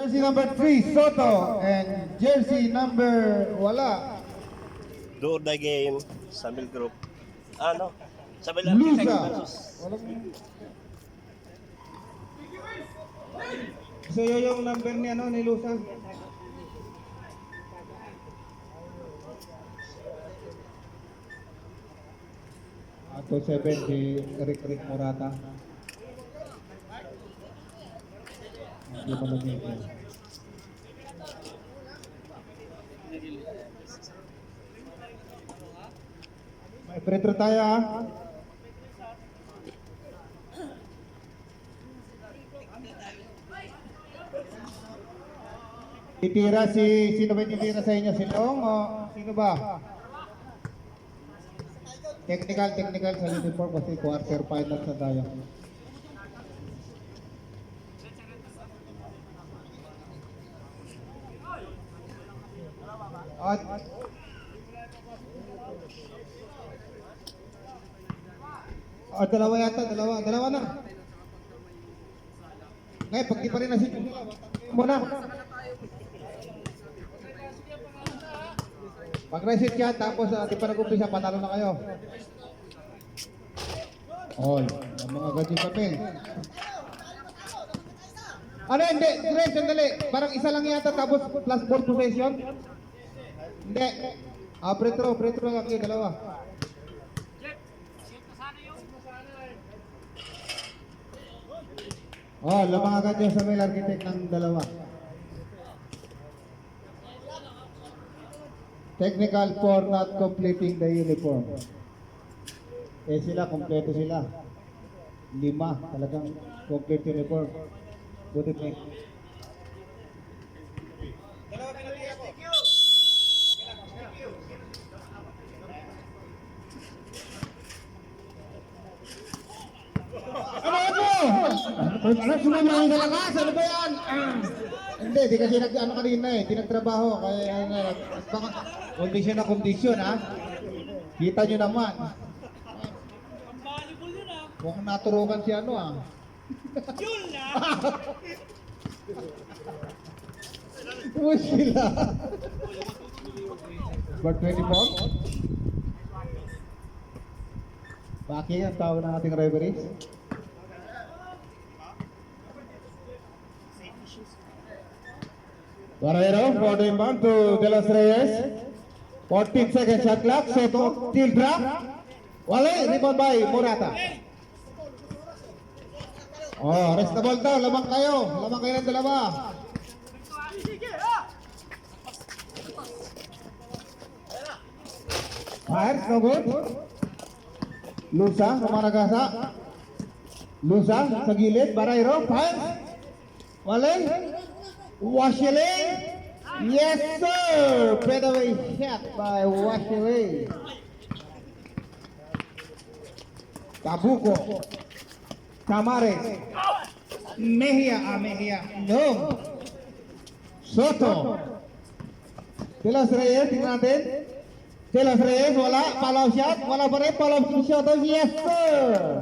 Jersey number 3, Soto. And jersey number, wala. Do or die game sa Mill Group. Ano? Sa Mill Lusa. Architects versus Walang... So yun yung number ni ano ni Lusa. Ato 7 si Rick Morata. Hindi mo lang yun. May pretro tayo ha. Titira sino ba titira sa inyo? Si Long o sino ba? Technical sa uniform kasi quarter finals na tayo. Dalawa yata, dalawa na. Ngayon, pag di pa rin nasin muna. Mag-reset yan, tapos di pa nag-umpisa, panalo na kayo. Oy, mga agad yung papel. Ano, hindi, Dre, sandali. Parang isa lang yata, tapos plus ball possession. Hindi. Pretro lang kayo, dalawa. Lamang agad yung sa Mill Architect ng dalawa. Technical for not completing the uniform. Sila, kompleto sila. 5, talagang complete uniform. Buti pa. Ano sumama ang dalakas? Ano ba yan? Hindi, di kasi nag-ano kanina eh. Di nagtrabaho. Kaya kondisyon ha. Kita nyo naman. Mukhang naturukan si ano ah. Yun na. Sila. Bar 24. Baki ang tawag ng ating referees. Barrero for the inbound to De Los Reyes. 14 seconds shot clock. Soto, till drop. Wale, rebound by Morata. Rest the ball daw. Lamang kayo ng dalawa. Fires, no good. Lusa, Maragasa. Lusa, sa gilid. Barrero, fires. Wale. Washiling. Yes, sir. Fadeaway shot by Washiling. Tabuco. Tamares. Mejia. No. Soto. De Los Reyes, tingnan natin. De Los Reyes, wala. Follow shot. Wala pa rin. Follow shot. Yes, sir.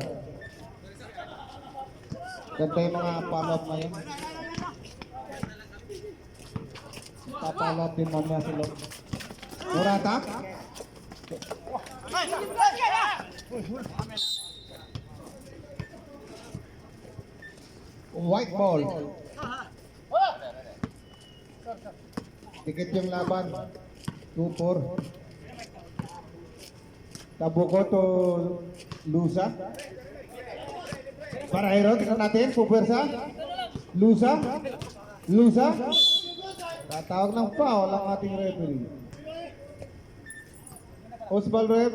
Ganda yung mga follow-up ngayon. Papalot din mamaya sila. Morata. White ball. Tikit yung laban. 2-4. Tabuco to Lusa. Barrero, tingnan natin. Pupersa. Lusa. Tatawag ng foul ang ating referee. Osbal ref.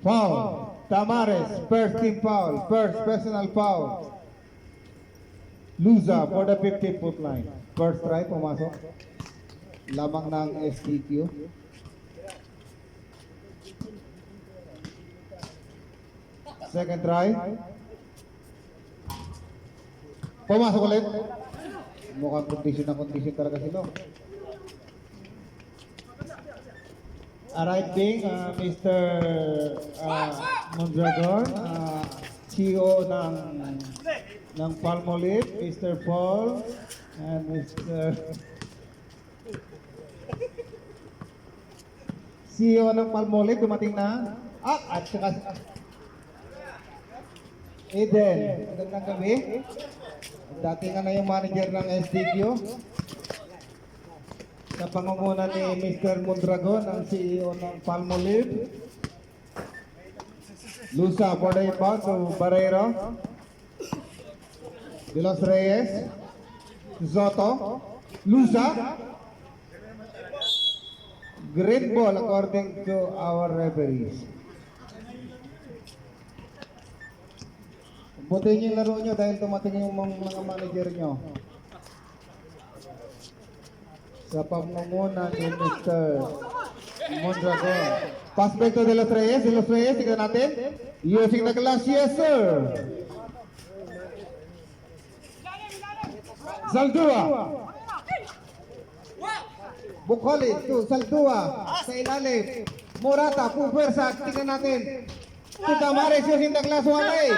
Foul. Tamares, first team foul. First personal foul. Lusa for the 15-foot line. First try, pumasok. Lamang ng STQ. Second try. Pumasok ulit. Mukhang condition talaga sila. Arriving, Mr. Mondragon, CEO ng ng Palmolive, Mr. Paul and Mr. CEO ng Palmolive, dumating na. At saka Eden, magandang gabi. Dating na yung manager ng SDQ. Sa pangunguna ni Mr. Mondragon, ang CEO ng Palmolive. Lusa for the inbound to Barrero. De Los Reyes. Soto. Lusa. Green ball according to our referees. Buti niyo yung laro nyo dahil tumating yung mga manager nyo. Sa pamumuna ni Mr. Mondragon. Pass back to De Los Reyes. De Los Reyes, tignan natin. Using the glass, yes sir. Saldua. Bukhali to Saldua. Sa ilalim. Morata, pupersa. Tignan natin. Tutamares using the glass, walay.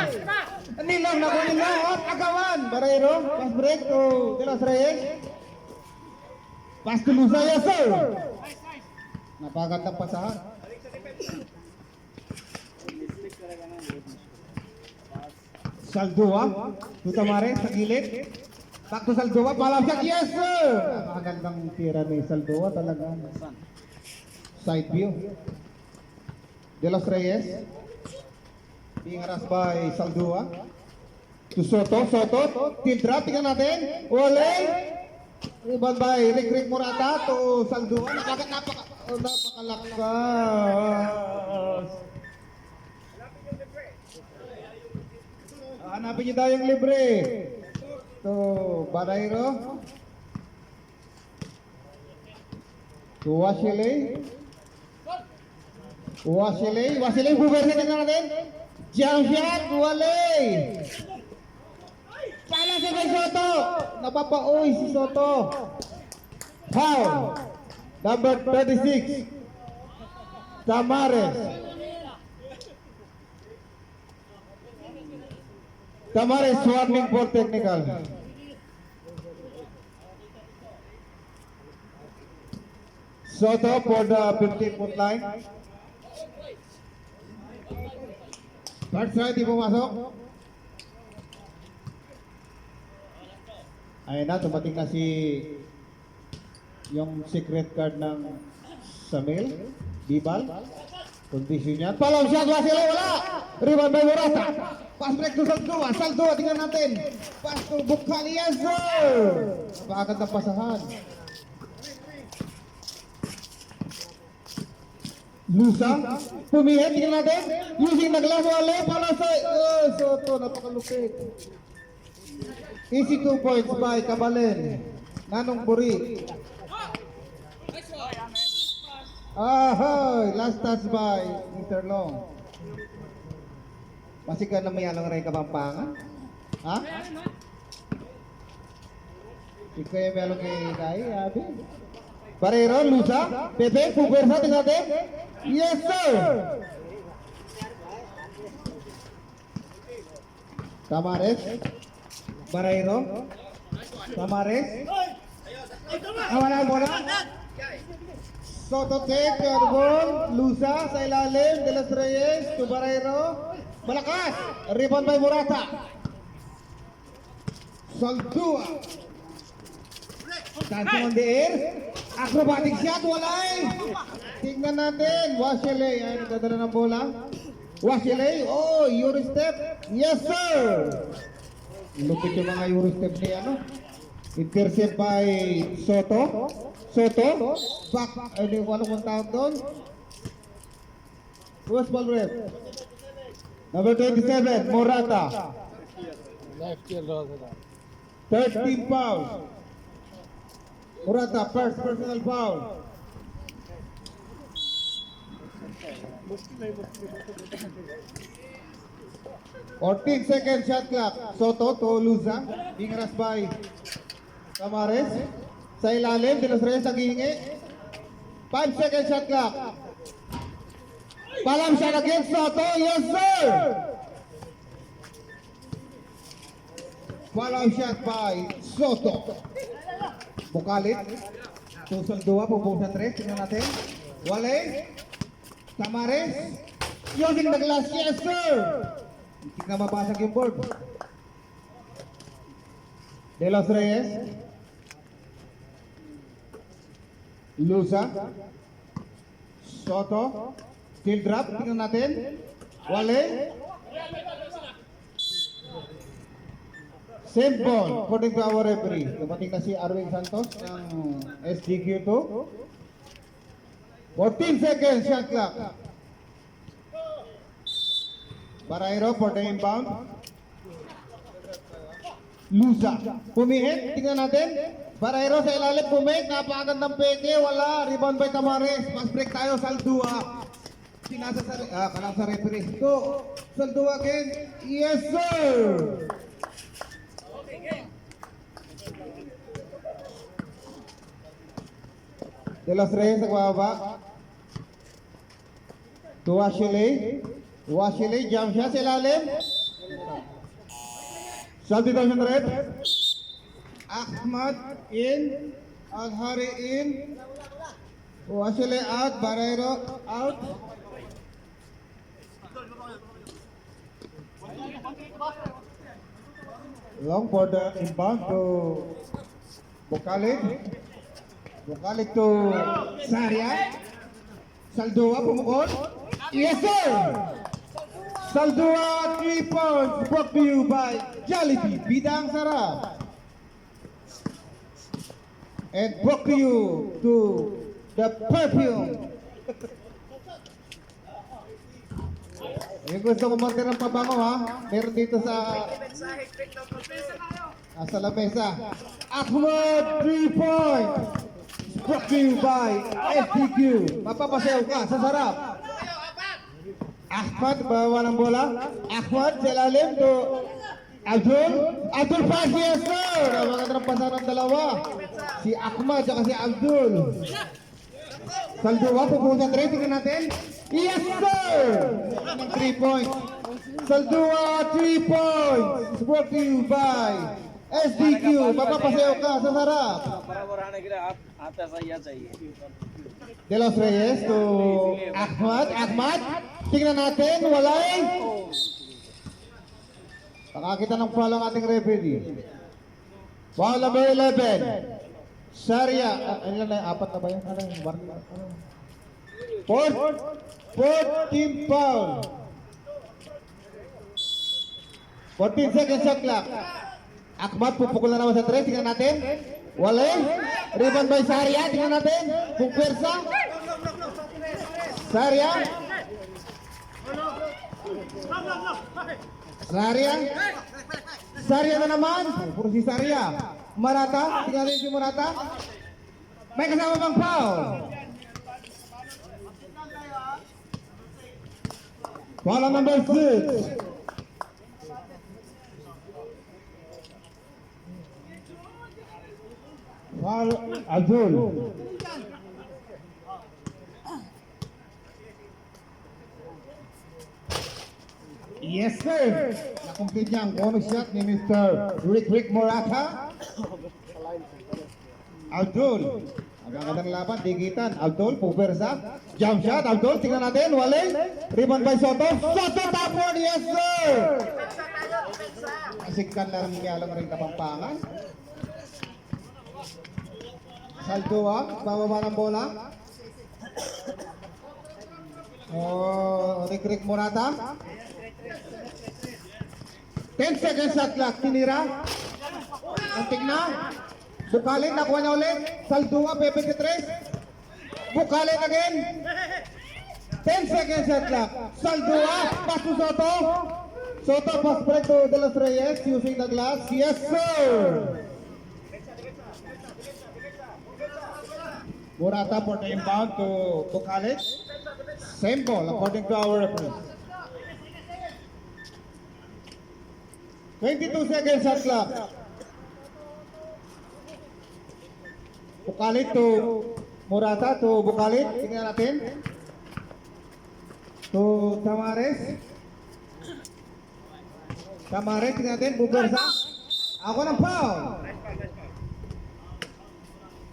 Nilaw na ko nilaw. Agawan. Barrero. Pass break to De Los Reyes. Pass to Lusa, yes sir. Napagandang pasahan. Saldua, Tutamares sa gilid. Back to Saldua, palamsak, yes sir! Napakagandang tira ni Saldua talaga. Side view. De Los Reyes. Being harassed by Saldua. To Soto, till drop, tingnan natin. Ole! Rebound by Rick Morata to Saldua. Napakalakas. Hanapin niyo tayo yung libre. To Barrero. To Wasiley. Bubersi tingnan natin. Jump shot, Waley. Pala si Soto. Napapauwi si Soto. Foul. Number 36. Tamares. Tamares warning for technical. Soto for the 15-foot line. Third strike, di pumasok. Ayun na, tumating na si yung secret card ng Samil, Bibal. Kondisyon niya. Palong shot, Wasila, wala! Rebound by Morata. Pass break to Saldua, tingnan natin. Pass to Bukhali, yes sir! Napakaganda pasahan. Lusa, pumihit, tingnan natin. Using the glass wall, pala sa Soto, napakalupit. Easy 2 points by Kabalen. Nanong Buri. Ahoy! Last touch by Mr. Long. Masih ka na may along rin Kapampangan? Ha? Ikaw yung may along kay Kai, Abi? Barrero, Lusa, Pepe, Pupersa, tingnan natin. Yes, sir! Tamares. Barrero. Tamares. Wala mo na. Soto take the ball. Lusa sa ilalim. De Los Reyes to Barrero. Malakas. Rebound by Morata. Saldua. Dancing on the air. Acrobatic shot. Walay. Tingnan natin. Wasiley. Ay, nagdadala ng bola. Wasiley. Oh, Euro step. Yes, sir. Lupit yung mga Euro step ni ano. Intercept by Soto. Back. Ay, wala kong tawag doon. West ball ref. Number 27, Morata. 13 foul. Morata, first personal foul. Or 10 second shot clock. Soto to Lusa. Being harassed by Tamares. Sa ilalim, De Los Reyes naghihingi. 5 second shot clock. Palam shot against Soto. Yes, sir! Follow shot by Soto. Bukalit. Tusol 2, pupusan 3. Tingnan natin. Wale. Tamares. Using the glass. Yes, sir. Hindi na mabasag yung board. De Los Reyes. Lusa. Soto. Still drop. Tingnan natin. Wale. Same ball, according to our referee. Dumating na si Arwin Santos ng SDQ2. 14 seconds shot clock. Barayro for the inbound. Lusa. Pumihit, tingnan natin. Barayro sa ilalim, pumihit. Napakagandang peke, wala. Rebound by Tamares. Pass break tayo, Saldua. Sinasa sa, kalang sa referee. So, Saldua again. Yes, sir! De Los Reyes nagbababa. To Washile. Washile, jump shot sa ilalim. Salty Thousand Red. Ahmad in. Al-Hari in. Washile out. Barayro out. Long for the inbound to Bukalit. Bukalit to Saria. Saldua pumukol. Yes, sir! Saldua 3 points brought to you by Jollibee. Bidang sarap. And brought to you to the perfume. Yung gusto ko ng pabango ha, meron dito sa lamesa. Ahmad 3 points. Brought to you by SDQ. Mapapasayaw ka sa sarap. Ahmad, bawa ng bola. Ahmad, sa ilalim to Abdul. Abdul pass, yes sir! Magandang pasan ng dalawa. Si Ahmad, saka si Abdul. Saldua, pupusan 3, tingnan natin. Yes sir! Ng 3 points. Saldua, 3 points. Brought to you by SDQ. Mapapasayaw ka sa sarap. De Los Reyes to Ahmad. Ahmad, tingnan natin, walay. Pakakita ng foul ang ating referee. Foul number 11. Sharia. Ano na, 4 na ba yun? Ano yung barrio? Fourth team foul. 14 seconds shot clock. Ahmad, pupukul na naman sa 3. Tingnan natin. Walay. Rebound by Sharia. Tingnan natin. Kung pwersa. Sharia. Sharia. Sharia na naman. Puro si Sharia. Marata. Tingnan natin si Marata. May kasama bang foul? Foul number 6. Foul Abdul. Yes sir. Na-complete niya ang bonus shot ni Mr. Rick Morata. Abdul. Ang gandang laban, digitan. Abdul, pupersa. Jump shot, Abdul. Tingnan natin, wale. Rebound by Soto. Soto tapon, yes sir. Asikkan lang niya lang rin kapampangan. Saldua, bababa ng bola. Rick Morata. 10 seconds shot clock, tinira. Antik na. Bukalin, nakuha niya ulit. Saldua, Pepe 3. Bukalin again. 10 seconds shot clock. Saldua, pass to Soto. Soto, pass break to De Los Reyes using the glass. Yes, sir. Morata for the inbound to Bukalin. Same ball according to our referee. 22 seconds shot clock. Bukalit to Morata to Bukalit. Tingnan natin. To Tamares. Tamares, tingnan natin. Bubersa. Ako ng foul.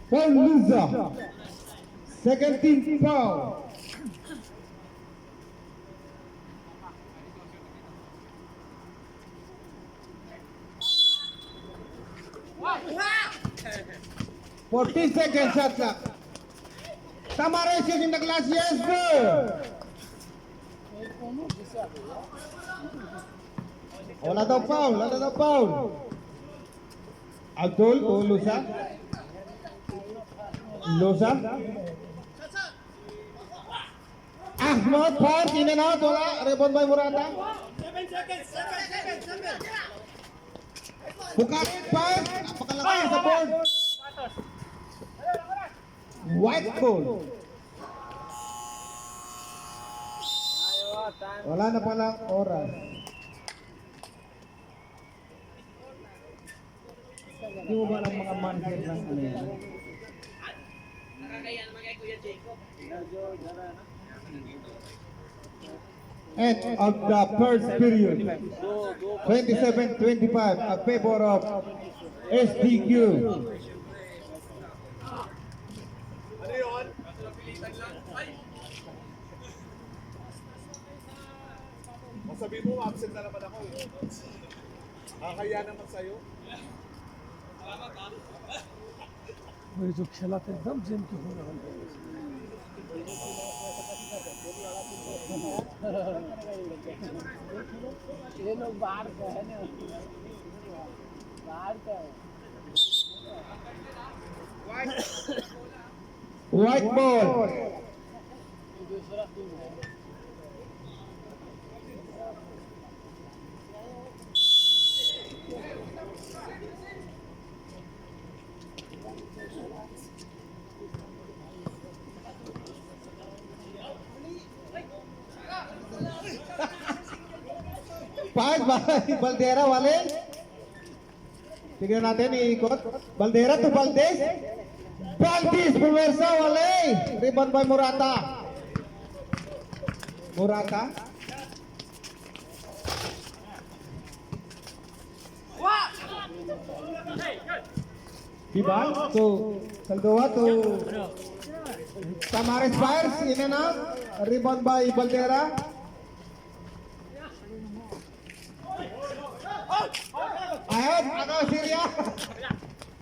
Foul Luza. Second team foul. For 10 seconds shot clock. Tamares using the glass, yes sir. Wala daw foul, wala daw foul. Abdul to Lusa. Lusa. Ahmad Far, in and out, wala. Rebound by Murata. 7 seconds. Bukarin pass. Napakalaki sa board. White ball. Wala na palang oras. Hindi mo ba ng mga manhid ng ano yan? End of the first period. 27-25 a favor of SDQ. Sabi mo, absent na naman ako eh. Kakaya naman sa'yo. वही जो खेला था एकदम जेम के हो रहा ये लोग बाहर का है ना, बाहर का है। White ball. दूसरा टीम है। Pass by Baldera wale. Tignan natin iikot. Baldera to Valdez. Valdez puwersa wale. Rebound by Murata. Murata. Tibal to Saldoa to Tamares fires in and out. Rebound by Baldera. Ayun, ano, Syria?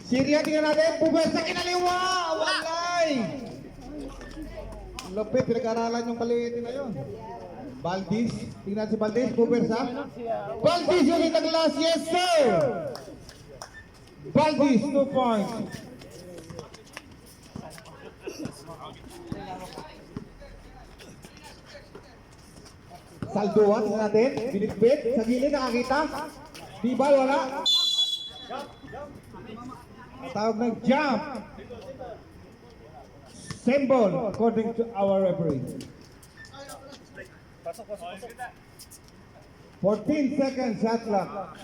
Syria, tingnan natin. Puwersa kinaliwa. Walay. Lupit, pinag-aralan yung kaliwitin na yun. Valdez, tingnan si Valdez. Puwersa. Valdez yun in the glass. Yes, sir. Valdez, 2 points. Saldoa, tingnan natin. Binitbit. Sa gilid, nakakita. Tibal, wala. Tawag ng jump. Symbol, according to our referee. 14 seconds shot clock.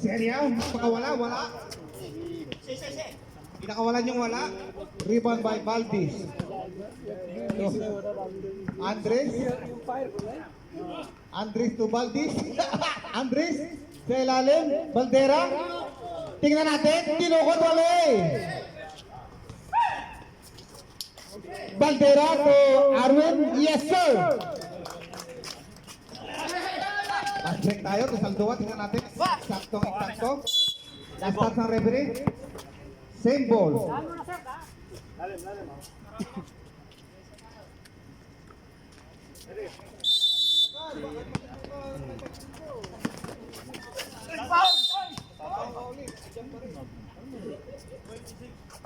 Serya, pakawala, wala. Pinakawalan yung wala. Rebound by Valdez. Andres. Andres to Valdez. Andres sa ilalim. Baldera. Tingnan natin. Tinukot wala eh. Baldera to Arwin. Yes sir. Check tayo. To Saldoa. Tingnan natin. Saktong eksakto. Last touch ng referee. Same ball.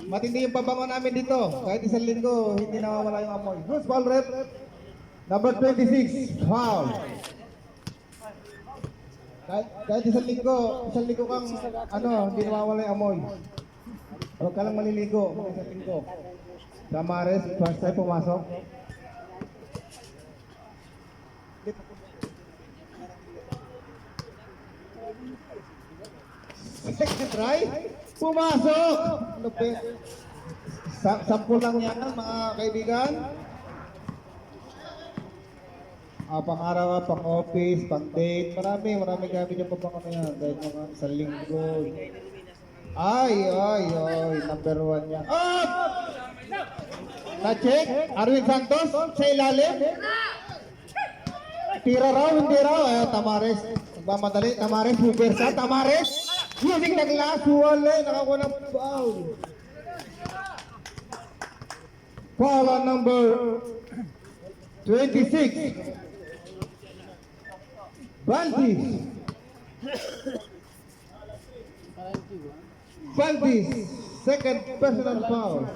Matindi yung pabango namin dito. Kahit isang linggo, hindi nawawala yung amoy. Bruce foul rep. Number 26, foul. Kahit isang linggo kang hindi nawawala yung amoy. Huwag ka lang maliligo, isang linggo. Tamares, first time pumasok. Second try, pumasok! Lupit. Sampu lang yan, mga kaibigan. Pang-araw, pang-office, pang-date, marami gamit yung pabango na yan. Dahil mga sa linggo. Ay, number 1 yan. Oh! Na-check, Arwin Santos, sa ilalim. Tira raw, hindi raw. Tamares, nagmamadali, Tamares, Hubersa, Tamares. Using the glass, wala, nakakuha ng foul. Foul on number 26. Valdis. Valdis, second personal foul.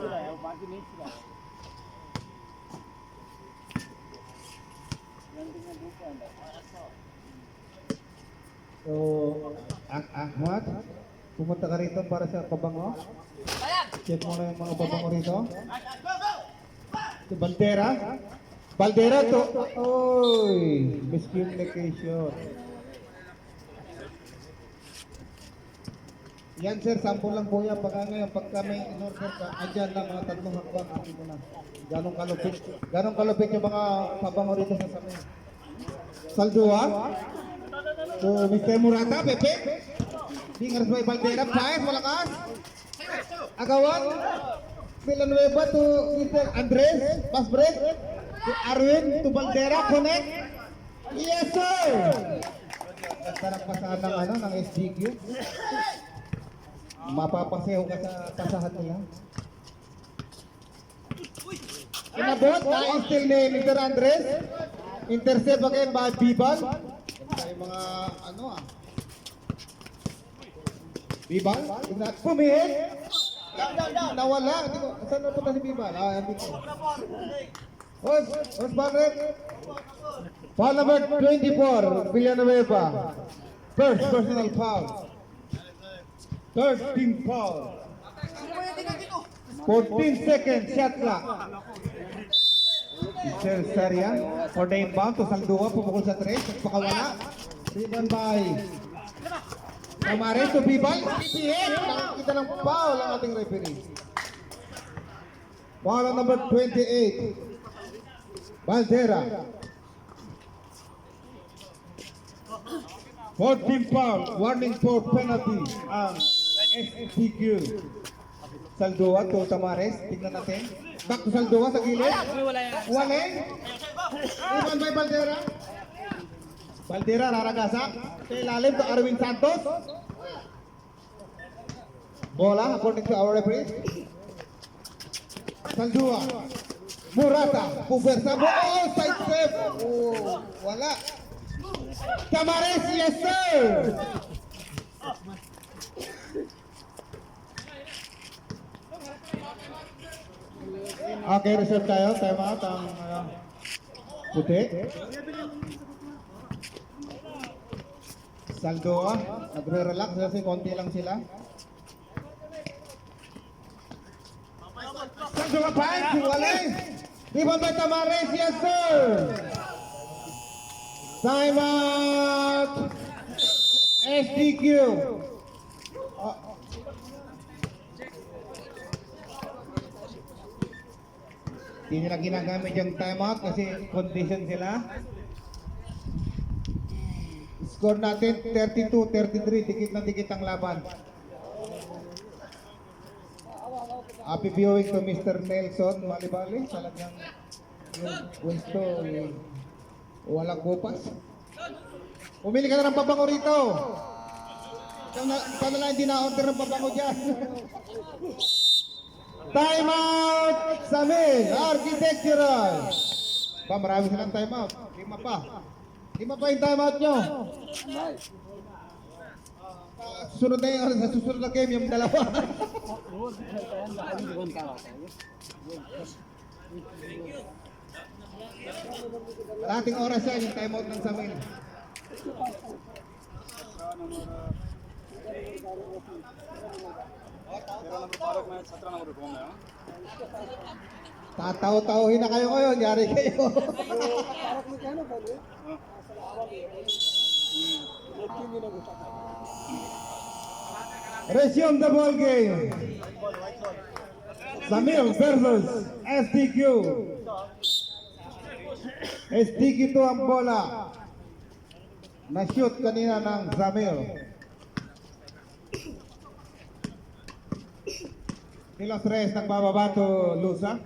So, Ahmad, pumunta ka rito para sa pabango. Check mo na yung mga pabango rito. Si Baldera to. Oy, miscommunication. Yan sir, sample lang po yan. Pagka ngayon, pagka may in-order ka, andyan lang mga tatlong hakbang. Akin mo na. Ganong kalupit yung mga pabango rito sa samin. Saldua. So, Mr. Murata, Pepe. Fingers by Baldera. Paes, malakas. Agawan. Villanueva to Mr. Andres. Pass break. To Arwin, to Baldera. Connect. Yes, sir. Sarap pasahan ng SGQ. Mapapasayaw ka sa pasahan nila. Inabot na still ni Mr. Andres. Intercept again by Bibal. Ay mga Bibal, pumihit. Nawala. Saan napunta si Bibal? Andito. Barret. Foul number 24, Villanueva. First personal foul. Third team foul. 14 seconds shot clock. Sir Sarian, for the inbound to Saldua, pumukul sa 3, pakawala. Driven by Tamares to Bibal. Nakakita ng foul ang ating referee. Foul on number 28, Baldera. 14 foul, warning for penalty ang SPQ. Saldua to Tamares, tignan natin. Back to Saldua sa gilid. Waleng. Iban by Baldera. Baldera raragasa. Sa ilalim to Arwin Santos. Bola according to our referee. Saldua. Murata. Pubersa. Oh, side step. Oh, wala. Tamares, yes sir. Okay, reserve tayo. Time out ang puti. Saldua, nagre-relax kasi konti lang sila. Saldua pa, walay. Rebound by Tamares, yes sir. Time out. SDQ. Hindi nila ginagamit yung timeout kasi condition sila. Score natin 32-33, dikit na dikit ang laban. Happy viewing to Mr. Nelson Malibali. Talagang yung gusto walang bupas. Umili ka na ng pabango rito. Ikaw na lang hindi na-order ng pabango dyan. Time out Samin Architectural. Marami silang time out. Lima pa yung time out nyo. Susunod na yung sa susunod na game yung dalawa. Kalating oras yan yung time out ng Samin. Tataw-tawhin na kayo ngayon, yari kayo. Resume the ball game. Samil versus SDQ. Sticky to ang bola. Na-shoot kanina ng Zamil. De Los Reyes nagbababa to Lusa.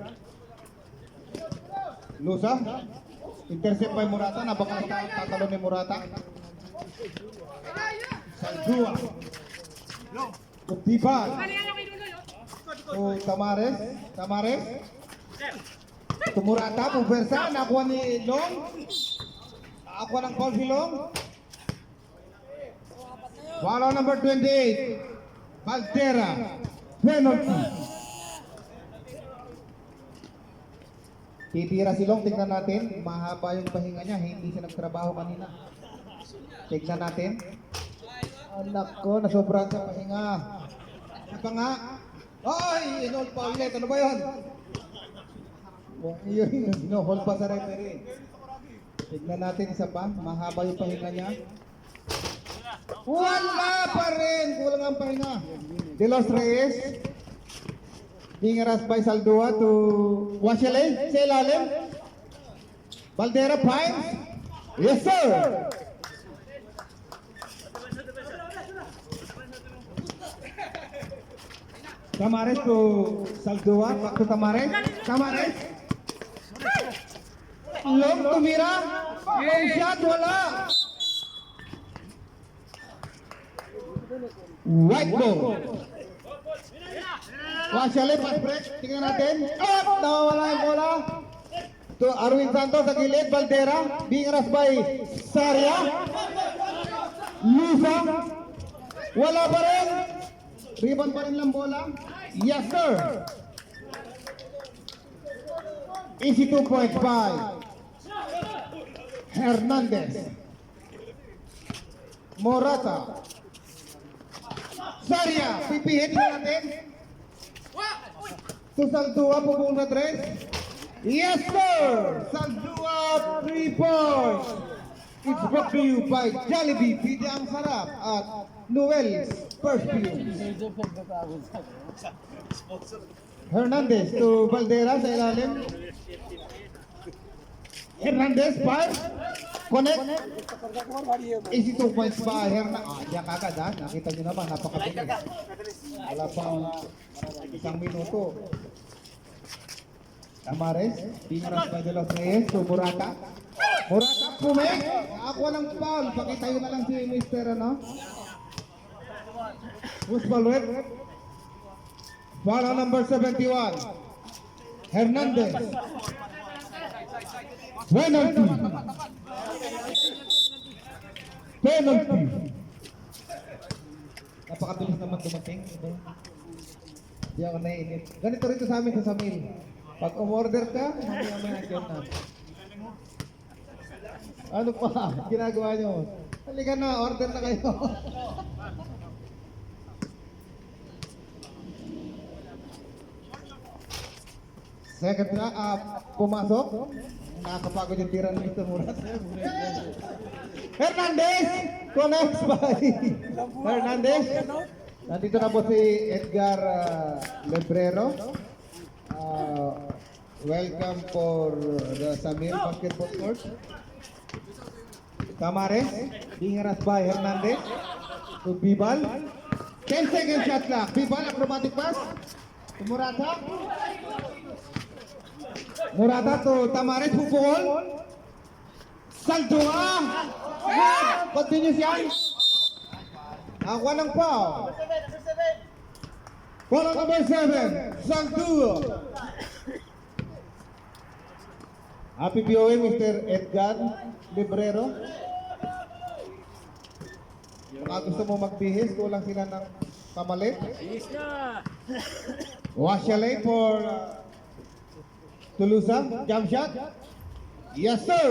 Lusa. Intercept by Murata. Napakalakas ang tatalo ni Murata. Saldua. Kutipan. To Tamares. Tamares. To Murata. Puversa. Nakuha ni Long. Nakuha ng foul si Long. Follow number 28. Valtera. Penalty. Titira si Long, tignan natin. Mahaba yung pahinga niya, hindi siya nagtrabaho kanina. Tignan natin. Anak ko, nasobrahan sa pahinga. Ano pa nga? Ay, in-hold pa ulit. Ano ba yun? Kung yun, in-hold pa sa referee. Tignan natin isa pa. Mahaba yung pahinga niya. Wala pa rin. Kulang ang pahinga. De Los Reyes. Being harassed by Saldua to Washele. Sa ilalim. Valdera Pines. Yes, sir. Tamares to Saldua. Back to Tamares. Tamares. Long tumira. Long shot. Wala. White ball. Washale, pass break. Tingnan natin. Nawawala yung bola. To Arwin Santos sa gilid. Valdera. Being harassed by Saria. Lusa. Wala pa rin. Rebound pa rin lang bola. Yes, sir. Easy 2.5. Hernandez. Morata. Saria. Pipihin natin. To Saldua, pupong na 3. Yes, sir! Saldua, 3 points! It's brought to you by Jollibee, Pide ang Sarap, at Noel's Perfume. Hernandez to Valdera sa ilalim. Hernandez, fire. Connect. Easy 2 points pa. Diyan kagad ha. Nakita nyo naman, napakabilis. Wala pang isang minuto. Tamares, Pinas by De Los Reyes to Murata. Murata, pumek. Ako ng foul. Pakitayo na lang si Mr. Who's Balwet? Foul on number 71. Hernandez. Penalty. Penalty. Napakabilis naman dumating. Hindi ako naiinit. Ganito rin sa amin sa Samil. Pag umorder ka, may account na. Ano pa? Ginagawa nyo? Halika na, order na kayo. Second na, pumasok. Nakakapagod yung tira ng Mr. Murat. Hernandez! Connects by Hernandez. Nandito na po si Edgar Lebrero. Welcome for the Samir Basketball Court. Tamares, being harassed by Hernandez. To Bibal. 10 second shot clock. Bibal, acrobatic pass. To Murata. Murata to Tamares, pupukol. Saldua. Continuous yan. Ako ng foul. Foul number 7. Saldua. Happy viewing, Mr. Edgar Librero. Baka gusto mo magbihis, kulang sila ng kamalit. Washale for Tulusa, jump shot. Yes, sir.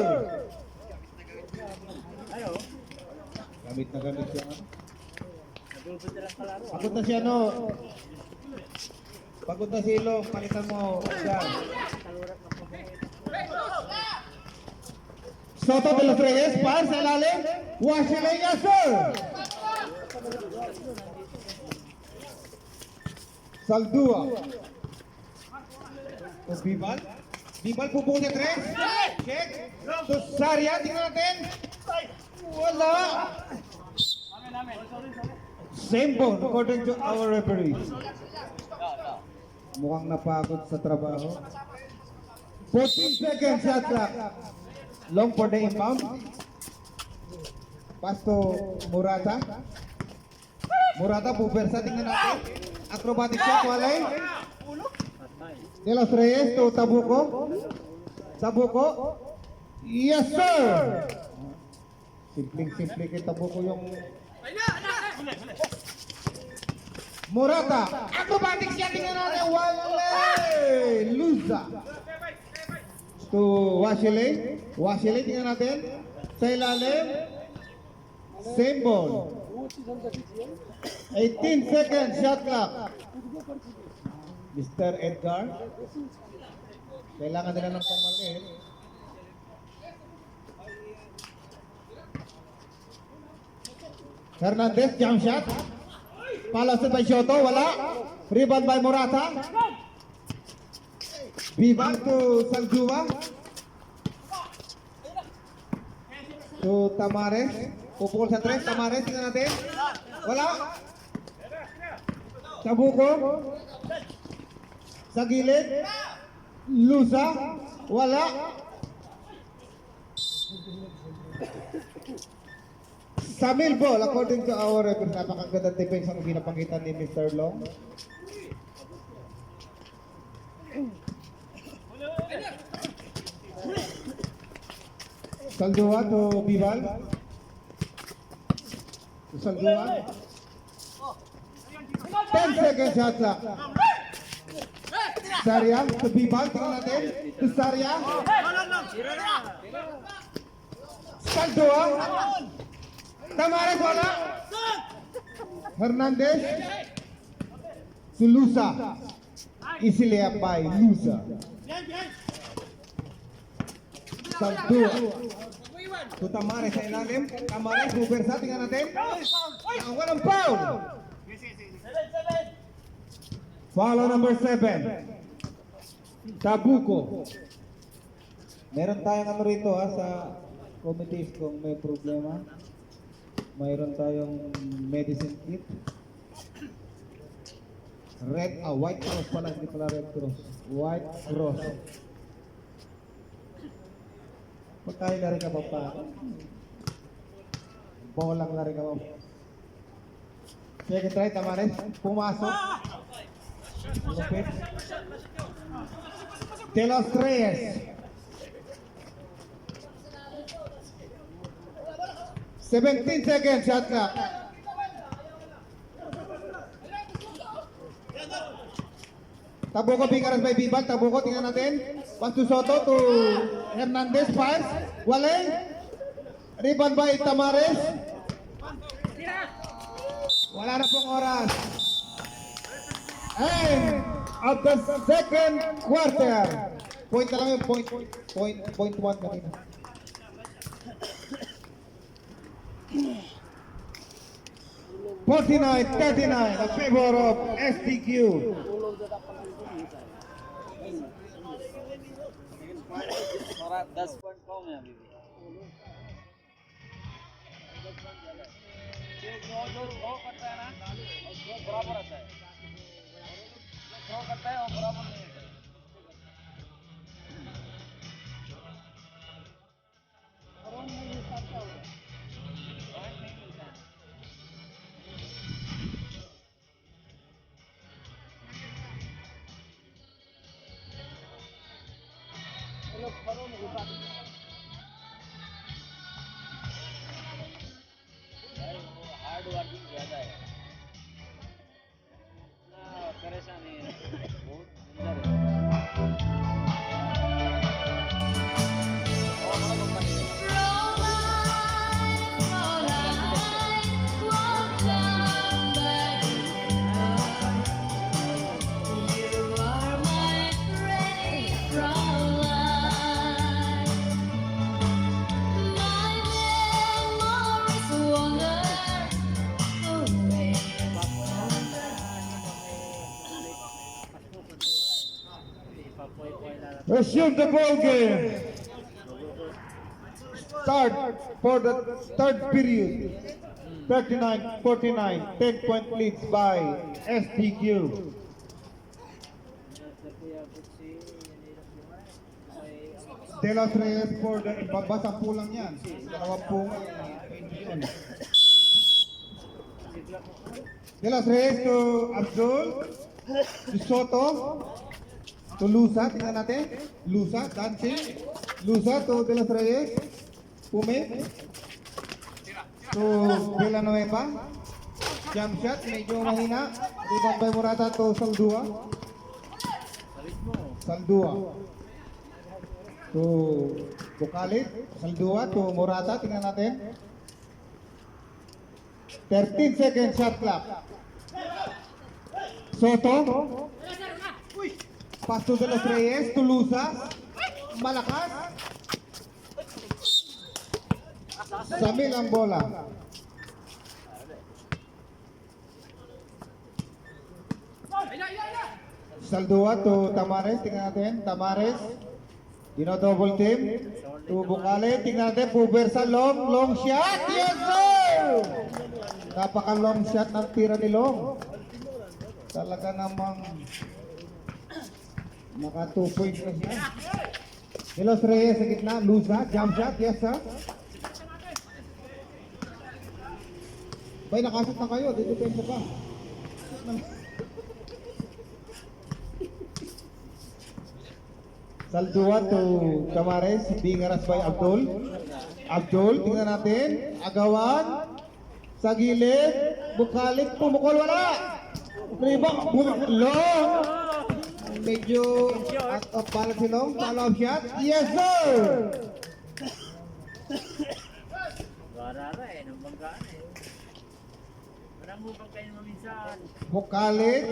Gamit na gamit siya. Pagod na siya, no? Pagod na si Ilong, palitan mo dyan. Soto de los Reyes, par sa ilalim. Washale, yes, sir. Saldua. Bibal. Bibal pupukol sa 3. Check. To Sarya, tingnan natin. Wala. Same ball according to our referee. Mukhang napagod sa trabaho. 14 seconds shot clock. Long for the inbound. Pass to Murata. Murata pupersa, tingnan natin. Acrobatic shot, walay. De Los Reyes to Tabuco. Tabuco. Yes, sir! Simpleng-simple kay Tabuco yung... Murata. Acrobatic shot, tingnan natin. Walay! Luza. To Washile. Washile, tingnan natin. Sa ilalim. Same ball. 18 seconds shot clock. Mr. Edgar. Kailangan nila ng pamalit. Hernandez, jump shot. Palased by Shoto, wala. Rebound by Morata. Vivan to Saljua. To Tamares. Pupukol sa 3. Tamares, tingnan natin. Wala. Tabuco. Sa gilid. Lusa. Wala. Samil ball according to our referee. Napakagandang defense ang pinapakita ni Mr. Long. Saldua to Bival. To Saldua. 10 seconds shot clock. Sarya to Bival. Tingnan natin. To Sarya. Saldua. Tamares wala. Hernandez. To Lusa. Easily up by Lusa. Saldua. To Tamares sa ilalim. Tamares, Bubersa, tingnan natin. Walang foul. Follow number 7. Tabuco. Meron tayong ano rito sa committees kung may problema. Mayroon tayong medicine kit. White Cross pala, hindi pala Red Cross. White Cross. Pagkain na rin ka pa. Bolang na rin ka pa. Second try, Tamares. Pumasok. Lupit. De Los Reyes. Seventeen seconds shot clock. Tabuco Picaras by Bibal. Tabuco, tingnan natin. Pass to Soto to Hernandez. Pass. Walay. Rebound by Tamares. Wala na pong oras. And of the second quarter. Point na lang yung point 1 kanina. $49-39 in favor of STQ. हमारा 10 पॉइंट कम है अभी भी जो थ्रो करता है ना वो बराबर आता है थ्रो करता है वो बराबर नहीं होता है पॉइंट नहीं मिलता है हार्ड वर्किंग ज़्यादा है परेशानी है बहुत सुंदर है Resume the ball game. Start for the third period. 39-49, 10-point leads by STQ. De Los Reyes for the babasa po lang yan. Dalawang po yun. De Los Reyes to Abdul. To Soto. To Lusa, tingnan natin. Lusa, dancing. Lusa to De Los Reyes. Pume. To Villanueva. Jump shot, medyo mahina. Rebound by Morata to Saldua. Saldua. To Bukalit. Saldua to Morata, tingnan natin. 13 seconds shot clock. Soto. Pass to De Los Reyes to Lusa. Malakas. Samil ang bola. Saldua to Tamares, tingnan natin. Tamares. Double team. To Bukalit, tingnan natin. Puber sa long shot. Yes sir! Napaka long shot ng tira ni Long. Talaga namang naka 2 points na siya. De Los Reyes sa gitna. Lusa, jump shot. Yes sir. Bay, nakasot na kayo. Dito pensa pa. Saldua to Camares, being harassed by Abdul. Abdul, tingnan natin. Agawan. Sa gilid. Bukalit, pumukol, wala. Rebound, Long. Medyo out of balance si Long. Follow-up shot. Yes, sir! Gara-gara eh, nang banggaan eh. Parang mubang kayo maminsan. Bukalit.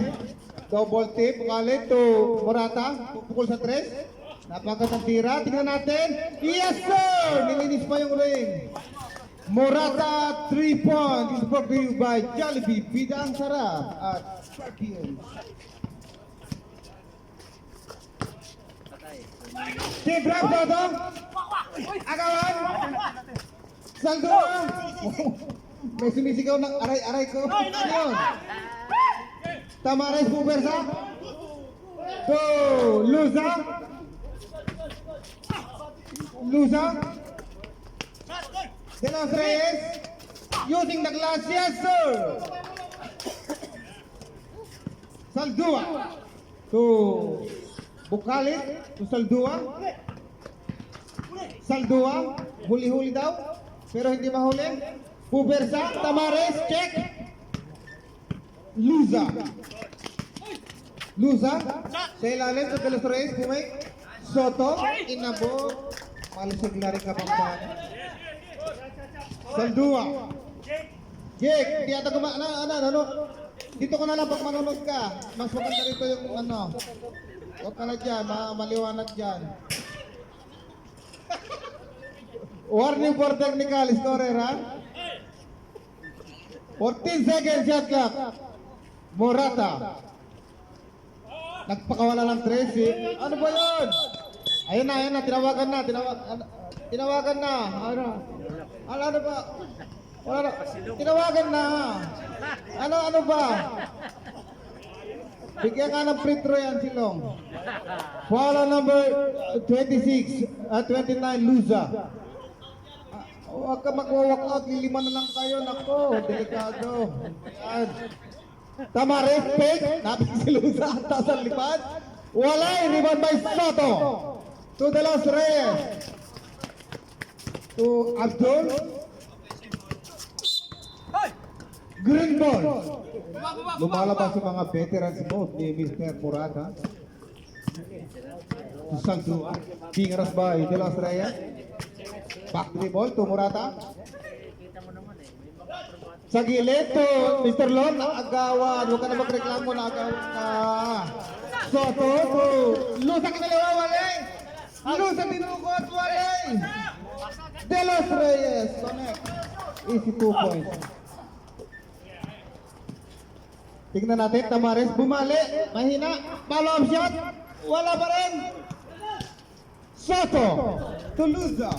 Double tip. Bukalit to Morata. Pupukol sa 3. Napagandang tira. Tingnan natin. Yes, sir! Nilinis pa yung ring. Morata 3 points. This is brought to you by Jollibee. Bida ang sarap at Sparkium. Team drop Dodo. Agawan. Saldua. May sumisigaw ng aray-aray ko. Ano yun? Tamares Pubersa. To Lusa. Lusa. De Los Reyes. Using the glass. Yes, sir. Saldua. To Bukalit. To Saldua. Saldua. Huli-huli daw. Pero hindi mahuli. Pubersa. Tamares. Check. Lusa. Lusa. Sa ilalim sa De Los Reyes. Pumay. Soto. Inabot. Malisig na rin kapampan. Saldua. Jake. Di ata ano. Dito ka na lang pag manonood ka. Mas maganda rito yung ano. Huwag ka na dyan. Maliwanag dyan. Warning for technical scorer ha. 14 seconds shot clock. Morata. Nagpakawala ng 13. Ano ba yun? Ayun na. Tinawagan na. Ano ba? Wala na. Tinawagan na. Ano ba? Bigyan ka ng free throw yan si Long. Foul number 26 at 29 Lusa. Huwag ka mag-walk out, lilima na lang kayo. Nako, delikado. Ayan. Tamares, fake. Napis si Lusa, atas ang lipad. Walay, rebound by Soto. To De Los Reyes. To Abdul. Green ball. Lumalabas yung mga veterans mode ni Mr. Morata. Saldua. Being harassed by De Los Reyes. Back to the ball to Morata. Sa gilid to Mr. Lon, agawan. Huwag ka na magreklamo na agawan ka. Soto to Lusa kinalawa, walay. Lusa tinukot, walay. De Los Reyes connect. Easy 2 points. Tingnan natin, Tamares bumali. Mahina. Follow-up shot. Wala pa rin. Soto to Luza.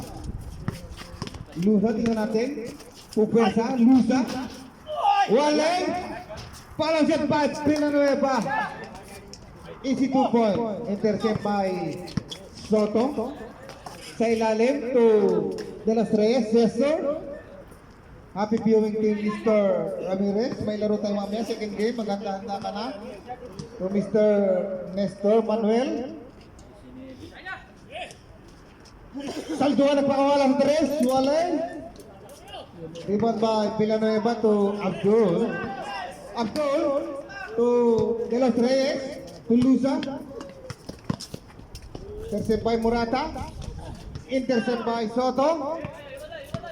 Luza, tingnan natin. Pupersa, Luza. Waleng. Parang set by Villanueva. Easy 2 point. Intercept by Soto. Sa ilalim to De Los Reyes. Yes, sir. Happy viewing to Mr. Ramirez. May laro tayo mamaya. Second game. Maganda-handa ka na. To Mr. Nestor Manuel. Salduan nagpakawala sa tres. Walay. Rebound by Villanueva to Abdul. Abdul to De Los Reyes. To Luza. Intercept by Murata. Intercept by Soto.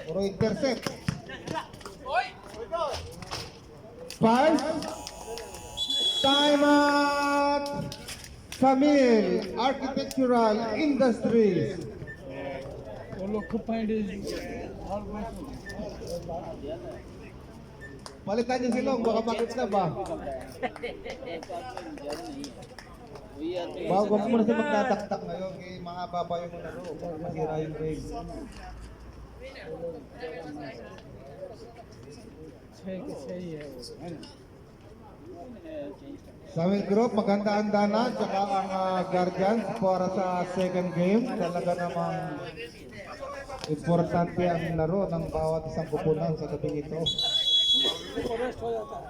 Puro intercept. Five. Time out. Camille Architectural Industries. वो लोग को पॉइंट और Palitan niyo silong, baka bakit na ba? Bago mo muna siya magtataktak ngayon, kay mahaba pa yung laro, baka masira yung ring. सही है Sa aming group, maganda ang dana, tsaka ang Guardians para sa second game. Talaga namang importante ang laro ng bawat isang pupunan sa gabi ito.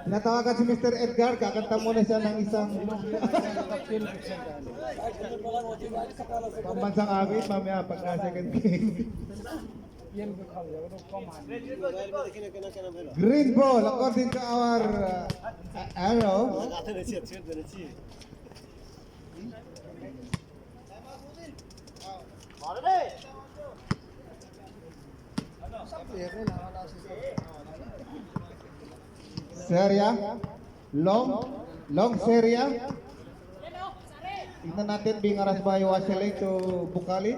Tinatawagan si Mr. Edgar, kakanta muna siya ng isang pambansang awit mamaya pagka second game. Green ball according to our arrow. Seria, long seria. Tingnan natin being aras by Wasilay to Bukali.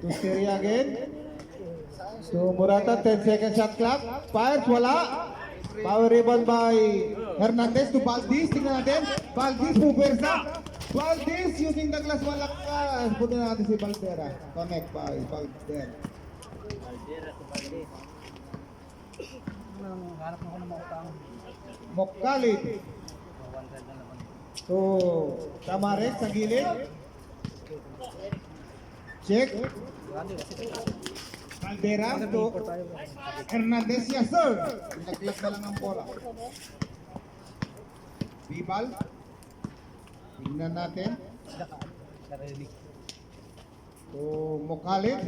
To Seria again. To Murata, 10 second shot clock. Fires, wala. Power rebound by Hernandez to Valdez. Tingnan natin. Valdez, Pupersa. Valdez using Douglas Malakas. Punta natin si Valdera. Connect by Valdera. Mokkalit. To Tamares sa gilid. Check. Caldera to Hernandez, yes sir. Naglag na lang ang bola. Bibal. Tingnan natin. To Mokkalit.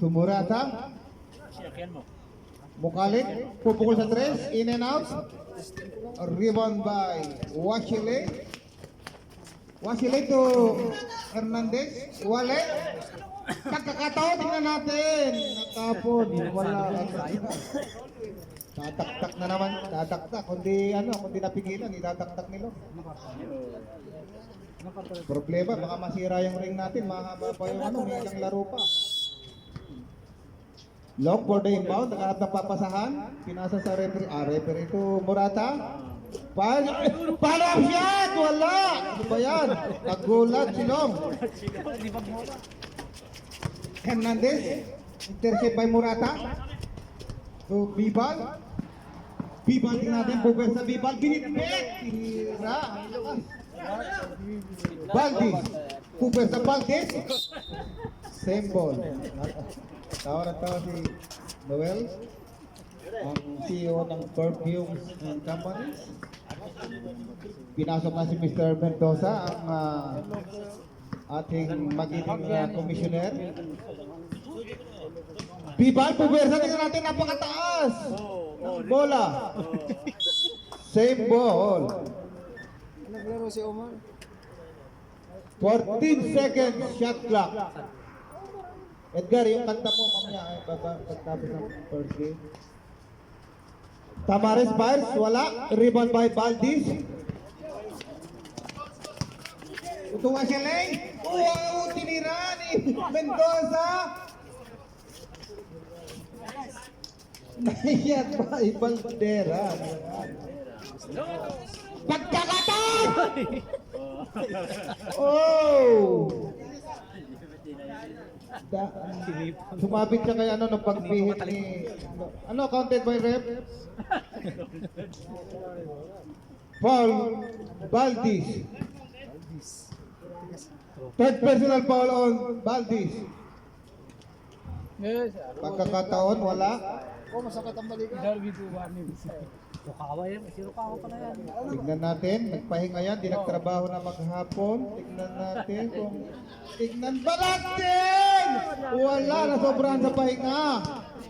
To Murata. Mokkalit. Pupukul sa tres. In and out. Rebound by Washile. Washile to Hernandez. Wale. Kakakataw, tingnan natin. Natapon. Wala. Tataktak na naman. Tataktak. Kundi napigilan. Itataktak nila. Problema. Baka masira yung ring natin. Mahaba pa yung may ilang laro pa. Long for the inbound. Nakaharap ng papasahan. Pinasa sa referee. Referee to Murata. Parang shot! Wala! Ano ba yan? Nagulat si Long. Hernandez. Intercept by Murata. To Bibal. Bibal din natin. Bubel sa Bibal. Binitbit! Tira. Valdez. Bubel sa Valdez. Same ball. Tawa na tawa si Noel. Ang CEO ng Perfumes and Companies. Pinasok na si Mr. Mendoza, ang ating magiging commissioner. Bibal, Pubersa, tingnan natin, napakataas! Ang bola. Same ball. Naglaro si Omar 14 seconds shot clock. Edgar, yung kanta mo mamaya pagtapos ng first game. Tamares fires, wala. Rebound by Valdez. Utuwa siya lang. Wow, tinira ni Mendoza. Nahiyat by Valdera. Pagkakataon! Oh! Da, sumabit siya kay ano nung pagbihit ni ano counted by ref? Paul Valdez. Third personal foul on Valdez. Yes. Pagkakataon wala. इधर भी दो बार नहीं घुसा है रुकावा है वैसे रुकावा पड़ा यार Tignan natin, nagpahinga yan, di nagtrabaho na maghapon. Tignan natin kung... Tignan ba natin? Wala, nasobrahan sa pahinga.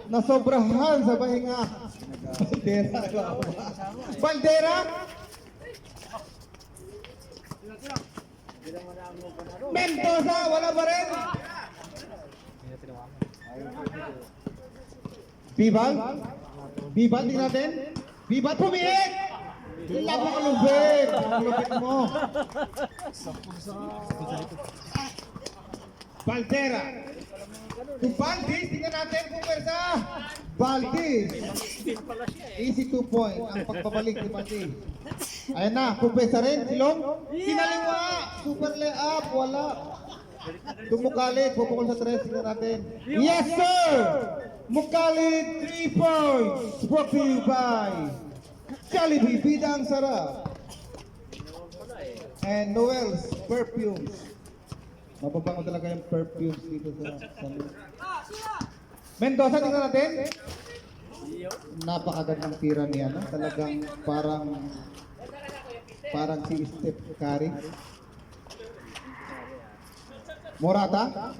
Nasobrahan sa pahinga. Baldera. Baldera? Mendoza, wala ba rin? Bibal? Bibal, tingnan natin. Bibal, pumihit! Napakalupit! Napakalupit mo. Baldera. To Valdez, tingnan natin kung pwersa. Valdez. Easy 2 point. Ang pagbabalik ni Valdez. Ayan na, pupesa rin. Silong. Kinaliwa. Super lay-up. Wala. Tumukalit. Pupukol sa 3. Tingnan natin. Yes, sir! Mukalit 3 points. Brought to you by Jollibee Bidang Sarap and Noel's Perfumes. Mababango talaga yung perfumes dito sa Mendoza, tingnan natin. Napakagandang tira niya, no? Talagang parang si Steph Curry. Morata.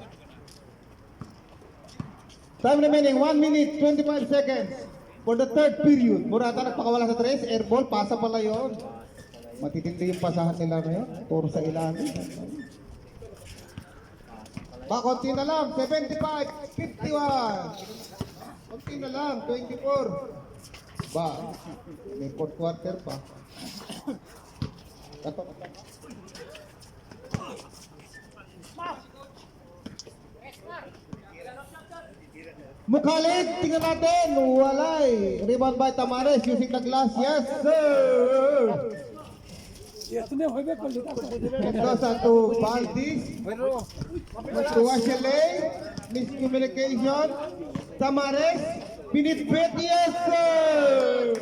Time remaining 1 minute 25 seconds for the third period. Morata nagpakawala sa 3, airball, pasa pala yun. Matitindi yung pasahan nila ngayon. Turo sa ilalim. Konti na lang, 75, 51. Konti na lang, 24. May fourth quarter pa. Katok. Mukalit, tingnan natin. Walay. Rebound by Tamares using the glass. Yes, sir. इतने हो गए कर लेता Mendoza to Valdez. To Ashley. Miscommunication. Tamares. Pinitbit. Yes, sir.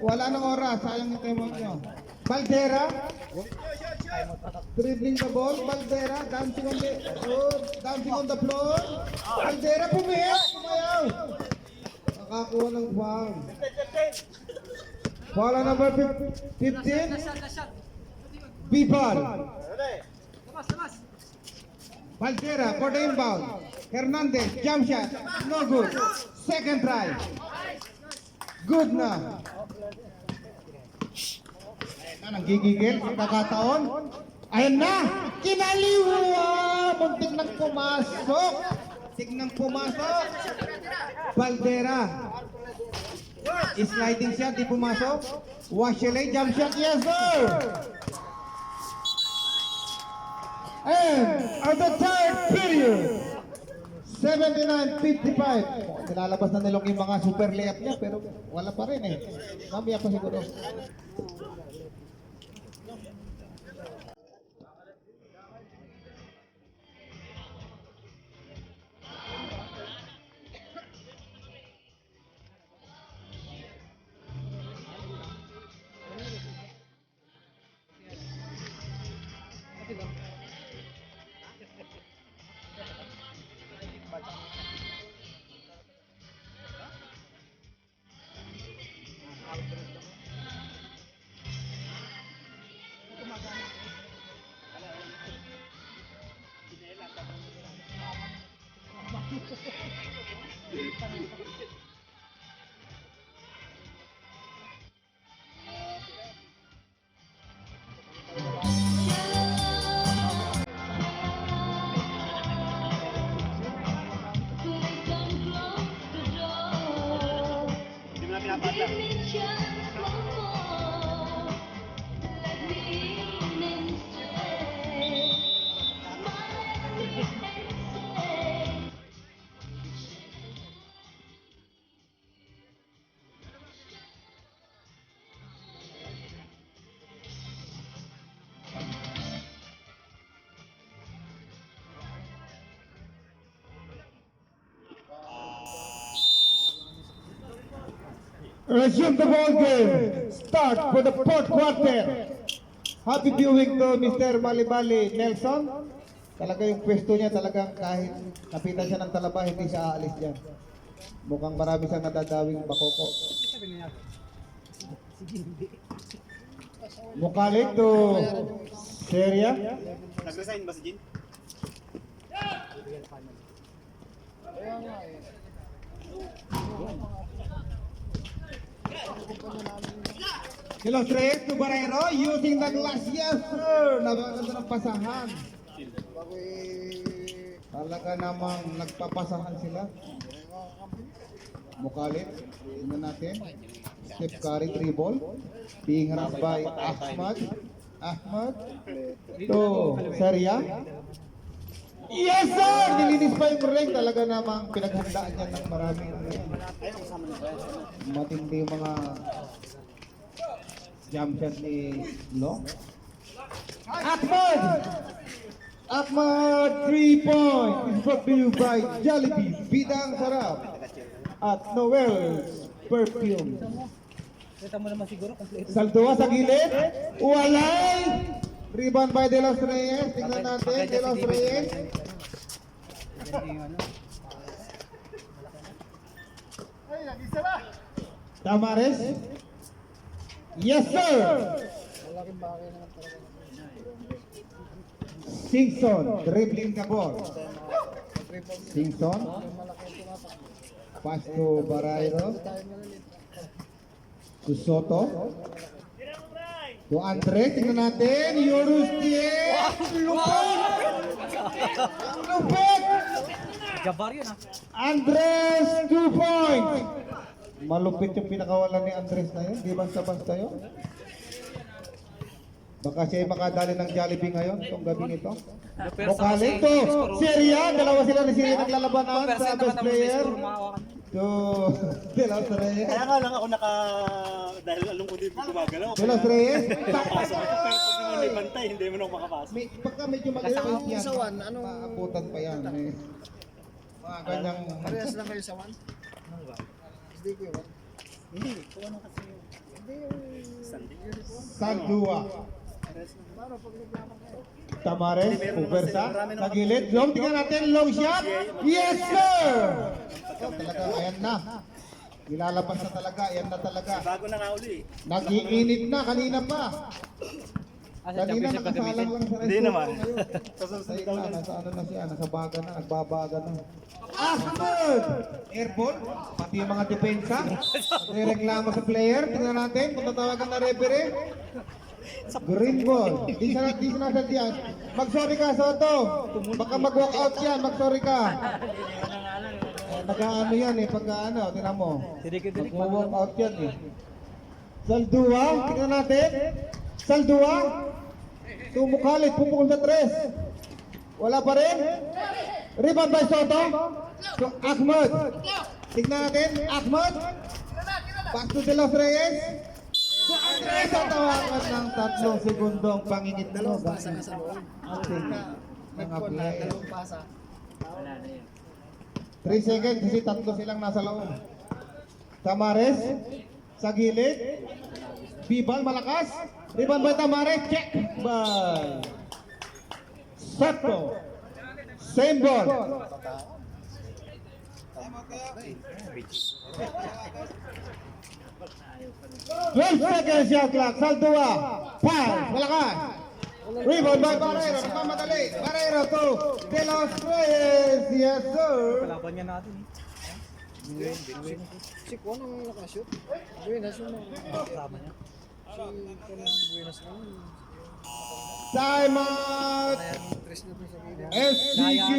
Wala nang oras. Sayang yung time nyo. Baldera. Dribbling the ball. Baldera. Dancing on the floor. Baldera pumihit. Pumayaw. Nakakuha ng foul. Foul on number 15. Bipal. Baldera for the inbound. Hernandez. Jump shot. No good. Second try. Good na. Nanggigigil, pagkakataon. Ayan na! Kinaliwa! Muntik nang pumasok! Tignan pumasok! Baldera. Sliding shot, di pumasok. Washley, jump shot, yes sir! And at the third period, 79-55. Nilalabas na nilong yung mga super layup niya, pero wala pa rin eh. Mamaya pa siguro. Resume the ball game. Start for the fourth quarter. Happy viewing to Mr. Malibali Nelson. Talaga yung pwesto niya talagang kahit kapitan siya ng talaba, hindi siya aalis dyan. Mukhang marami siyang nadadawing bakoko. Mukalik to Seria. Nag-resign ba si Jin? Hello, Tres to Barrero using the glass. Yes, sir. Napakaganda ng pasahan. Talaga namang nagpapasahan sila. Mukalit. Tingnan natin. Step carry 3 ball. Being harassed by Ahmad. Ahmad. To Seria. Yes, sir! Nilinis pa yung ring. Talaga namang pinaghandaan niya ng maraming matindi yung mga jump shot ni Long. Ahmad! Ahmad 3 points is brought to you by Jollibee, Bidang Sarap at Noel's Perfume. Kita mo naman siguro kompleto. Saltua sa gilid. Walay! Rebound by De Los Reyes. Tingnan natin, De Los Reyes. Tamares. Yes, sir! Singson, dribbling the ball. Singson. Pass to Barayro. To Soto. To Andres, tingnan natin. Yorustie. Lupit! Lupit! Jabar yun ah. Andres, 2 points. Malupit yung pinakawalan ni Andres na yun. Di basta-basta yun. Baka siya ay makadali ng Jollibee ngayon, itong gabing ito. Mukalik to Seria. Dalawa sila ni Seria naglalabanan sa best player. To De Los Reyes. Kaya nga lang ako dahil alam ko din gumagalaw. De Los Reyes. Papasok ako, pero pag naman may bantay, hindi mo na makapasok. Pagka medyo mag-iwan yan, maabutan pa yan. May mga ganyang... Parehas lang kayo sa one? Hindi ko yun. Hindi, kuha na kasi yung... Sandua. Tamares, Ubersa, sa gilid. Long, tingnan natin, long shot. Yes, sir! Oh, talaga, ayan na. Nilalabas na talaga, ayan na talaga. Bago na nga uli. Nag-iinit na, kanina pa. Kanina nakasalang lang sa Hindi naman. Ay, nasa ano na siya, nasa baga na, nagbabaga na. Ahmad! Airball, pati yung mga depensa. Nagreklamo sa player, tingnan natin kung tatawagan na referee. Green ball, di sinasadyan. Mag-sorry ka, Soto. Baka mag-walk out yan, mag-sorry ka. Nag-ano yan eh, pagka-ano, tingnan mo. Mag-walk out yan eh. Saldua, tingnan natin. Saldua. Tumukalit, pumukul sa 3. Wala pa rin. Rebound by Soto. So, Ahmad. Tingnan natin, Ahmad. Back to De Los Reyes. So, Andres ang tawagan ng 3 segundong pangingit na loob. Ating mga player. 3 seconds kasi 3 silang nasa loob. Tamares sa gilid. Bibal malakas. Rebound by Tamares. Check by Soto. Same ball. 12 seconds shot clock. Saldua. Pass. Malakas. Rebound by Barrero. Nagmamadali. Barrero to De Los Reyes. Yes, sir. Kalaban niya natin eh. Si Juan ang nakashoot. Buenas yun ang kasama niya. Si Juan ang Buenas naman. Time out. Tres na doon sa gilid. SCQ.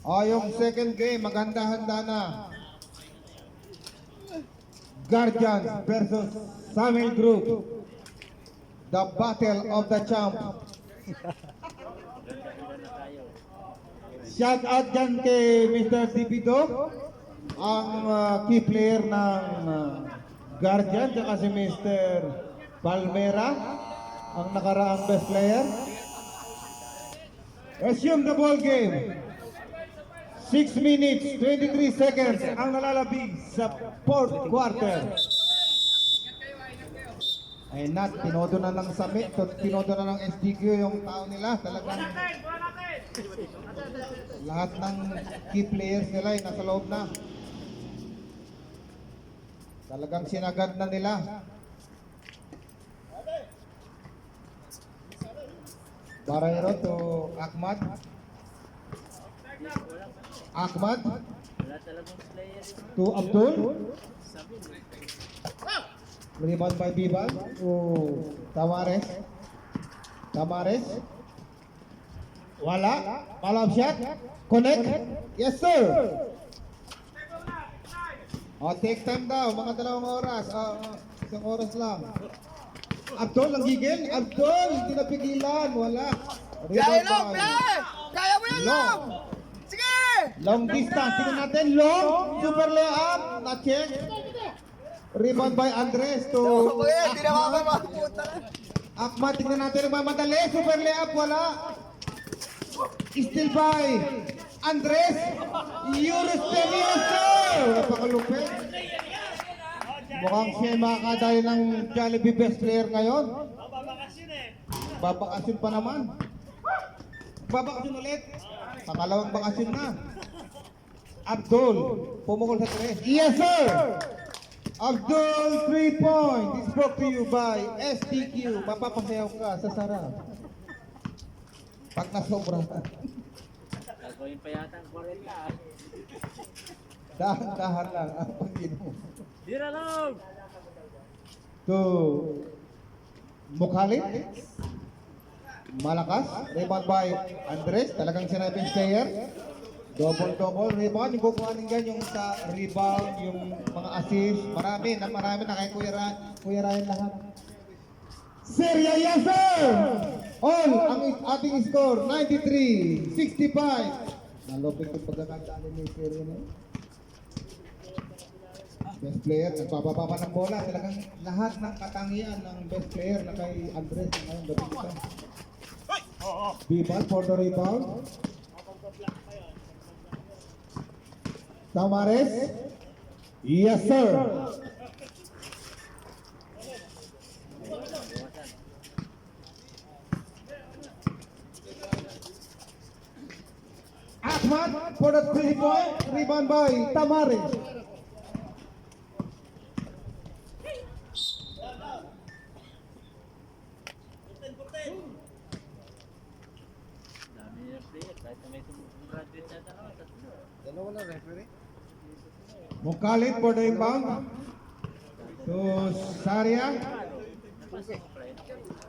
Yung second game, maganda-handa na. Guardians versus Samuel Group. The battle of the champ. Shout out dyan kay Mr. Dipido, ang key player ng Guardian, saka si Mr. Palmera, ang nakaraang best player. Resume the ball game. 6 minutes, 23 seconds ang nalalabig sa fourth quarter. Ay nat, tinodo na ng Summit, tinodo na ng SDQ yung tao nila. Talagang lahat ng key players nila ay nasa loob na. Talagang sinagad na nila. Barayro to Ahmad. Ahmad to Abdul. Rebound by Bibal to Tamares. Tamares. Wala. Follow-up shot. Connect. Yes, sir. Take time daw. Mga 2 oras. 1 oras lang. Abdul, ang gigil. Abdul, hindi napigilan. Wala. Rebound by. Kaya mo yan, Long. Sige! Long distance. Tingnan natin. Long. Super layup. Na-check. Rebound by Andres to Hindi na Ahmad. makapunta na. Ahmad, tingnan natin. Nagmamadali. Super layup. Wala. Still by Andres. Yuris Pelioso. Napakalupit. Mukhang siya makakadali ng Jollibee best player ngayon. Babakasyon pa naman. Babakasyon ulit. Pangalawang bakasyon na. Abdul, pumukol sa 3. Yes, sir! Abdul, 3 point. This brought to you by STQ. Mapapasayaw ka sa sarap. Pag nasobra. Gagawin pa yata ang 40. Dahan-dahan lang ang Panginoon. Dira lang! To Mukhalid. Malakas. Rebound by Andres. Talagang sinabing player. Double rebound. Yung kukuhanin dyan yung sa rebound, yung mga assist. Marami na kay Kuya Ryan lahat. Serya, yes sir! All ang ating score, 93-65. Nalopin ko pagkakadali ni Serya na yun. Best player, nagpapaba pa ng bola. Talagang lahat ng katangian ng best player na kay Andres na ngayong gabi ito. Bibal for the rebound. Tamares. Yes, sir. Ahmad for the 3-point. Rebound by Tamares. Dami yung player. Kahit na may graduate na dalawa, tatlo. Dalawa na referee. Mukhalid for the rebound. To Saria.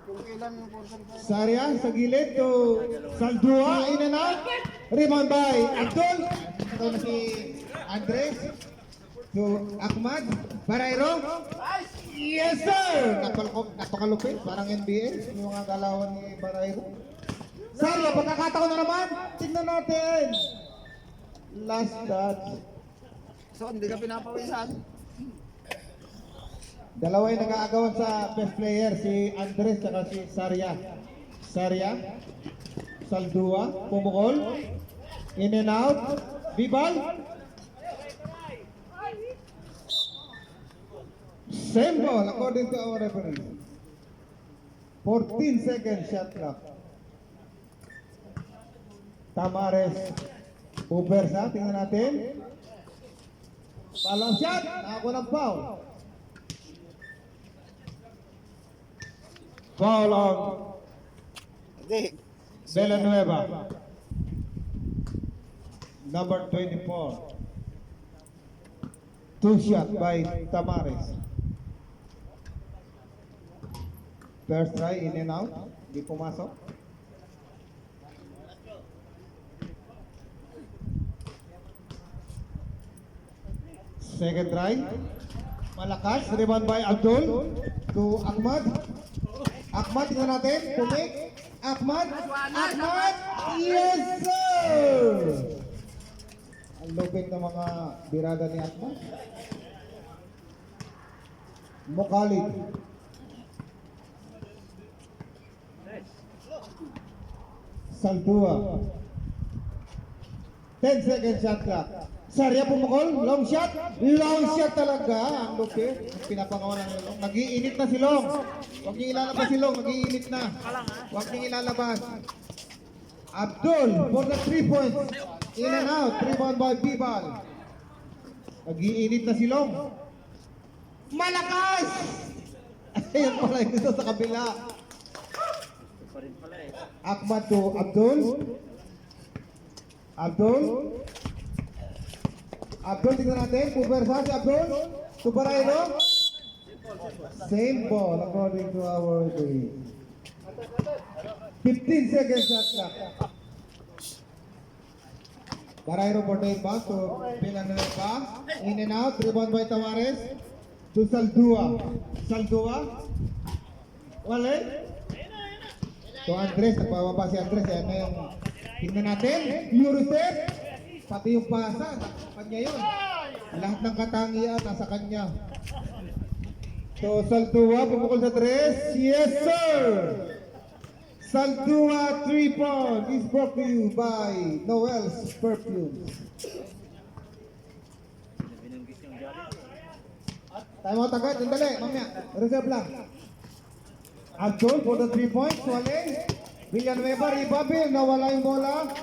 Kung kailan yung portion pa. Saria sa gilid to Saldua. In and out. Rebound by Abdul. Ito na si Andres. To Ahmad. Barayro. Yes, sir! Napakalupit. Parang NBA. Yung mga galawan ni Barayro. Saria, pagkakataon na naman. Tignan natin. Last dodge. So, hindi ka pinapawisan. Dalawa yung nag-aagawan sa best player, si Andres at si Saria. Saria, Saldua, pumukol, in and out, Bibal. Same ball according to our referee. 14 seconds shot clock. Tamares, Ubersa, tingnan natin. Follow shot, nakakuha ng foul. Foul on Hindi. Villanueva. Number 24. 2 shot by Tamares. First try, in and out. Di pumasok. Second try. Malakas. Rebound by Abdul. To Ahmad. Ahmad, tingnan natin. Pumik. Ahmad. Ahmad. Yes, sir! Ang lupit ng mga birada ni Ahmad. Mukhalid. Saldua. 10 seconds shot clock. Sarya pumukol, long shot talaga. Ang lupit. Pinapangawa ng Long. Nag-iinit na si Long. Huwag niyong ilalabas si Long, nag-iinit na. Huwag niyong ilalabas. Abdul for the 3 points. In and out, rebound by Bibal. Nag-iinit na si Long. Malakas! Ayun pala yung isa sa kabila. Ahmad to Abdul. Abdul, tingnan natin. Pupersa si Abdul. To Barayro. Same ball according to our day. 15 seconds shot clock. Barayro for the pass to Villanueva. In and out. Rebound by Tamares. To Saldua. Wale. To Andres. Nagpapapa si Andres. Yan na yung tingnan natin. Eurostep. Pati yung pasa. Kanya yun. Lahat ng katangian nasa kanya. So Saldua. Pumukol sa 3. Yes sir. Saldua 3 points is brought to you by Noel's Perfumes. Time out agad, sandali, mamaya, reserve lang. Abdul for the 3 points, wale. Villanueva, Ribabil, nawala yung bola.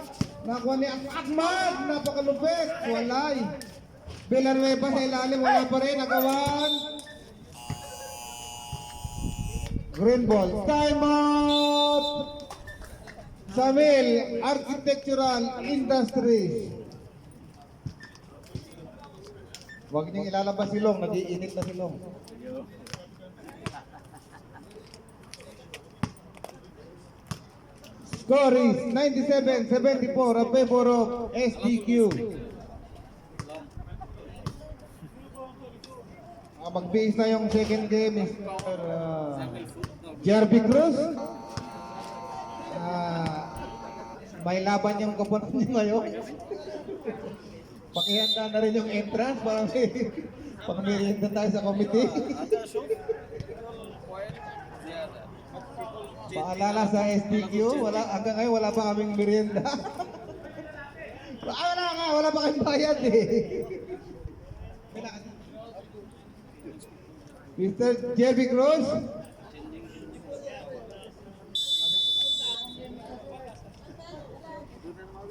Nakuha ni Ahmad, napakalupit, walay. Villanueva sa ilalim, wala pa rin, nagawan. Green ball, time out! Samil, Architectural Industries. Huwag niyong ilalabas si Long, nag-iinit na si Long. Score is 97-74 a favor of SDQ. Mag-base na yung second game is Jerby Cruz. May laban yung kapunan niyo ngayon. Pakihanda na rin yung entrance para may pang-merienda tayo sa committee. Paalala sa SDQ, hanggang ngayon wala pa kaming merienda. Wala pa kaming bayad eh. Mr. Jerby Cruz.